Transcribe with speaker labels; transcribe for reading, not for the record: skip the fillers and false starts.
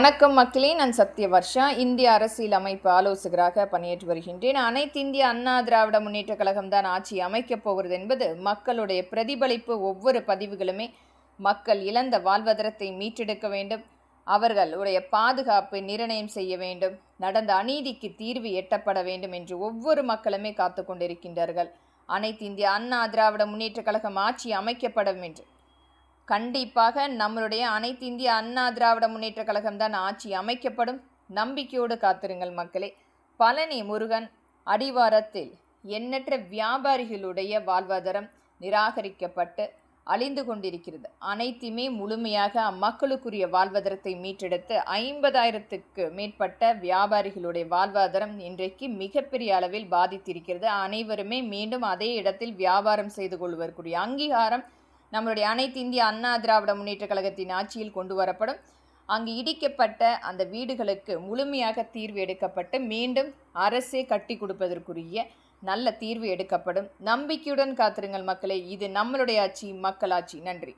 Speaker 1: வணக்கம் மக்களே, நான் சத்யவர்ஷா. இந்திய அரசியல் அமைப்பு ஆலோசகராக பணியாற்றி வருகின்றேன். அனைத்து இந்திய அண்ணா திராவிட முன்னேற்ற கழகம்தான் ஆட்சி அமைக்கப் போகிறது என்பது மக்களுடைய பிரதிபலிப்பு. ஒவ்வொரு பதிவுகளுமே மக்கள் இழந்த வாழ்வாதாரத்தை மீட்டெடுக்க வேண்டும், அவர்களுடைய பாதுகாப்பை நிர்ணயம் செய்ய வேண்டும், நடந்த அநீதிக்கு தீர்வு எட்டப்பட வேண்டும் என்று ஒவ்வொரு மக்களுமே காத்து கொண்டிருக்கின்றார்கள். அனைத்து இந்திய அண்ணா திராவிட முன்னேற்ற கழகம் ஆட்சி அமைக்கப்படும் என்று கண்டிப்பாக நம்மளுடைய அனைத்து இந்திய அண்ணா திராவிட முன்னேற்ற கழகம்தான் ஆட்சி அமைக்கப்படும். நம்பிக்கையோடு காத்திருங்கள் மக்களே. பழனி முருகன் அடிவாரத்தில் எண்ணற்ற வியாபாரிகளுடைய வாழ்வாதாரம் நிராகரிக்கப்பட்டு அழிந்து கொண்டிருக்கிறது. அனைத்துமே முழுமையாக அம்மக்களுக்குரிய வாழ்வாதாரத்தை மீட்டெடுத்து 50,000க்கு மேற்பட்ட வியாபாரிகளுடைய வாழ்வாதாரம் இன்றைக்கு மிகப்பெரிய அளவில் பாதித்திருக்கிறது. அனைவருமே மீண்டும் அதே இடத்தில் வியாபாரம் செய்து கொள்வதற்குரிய அங்கீகாரம் நம்மளுடைய அனைத்து இந்திய அண்ணா திராவிட முன்னேற்ற கழகத்தின் ஆட்சியில் கொண்டு வரப்படும். அங்கு இடிக்கப்பட்ட அந்த வீடுகளுக்கு முழுமையாக தீர்வு எடுக்கப்பட்டு மீண்டும் அரசே கட்டி கொடுப்பதற்குரிய நல்ல தீர்வு எடுக்கப்படும். நம்பிக்கையுடன் காத்திருங்கள் மக்களே. இது நம்மளுடைய ஆட்சி, மக்களாட்சி. நன்றி.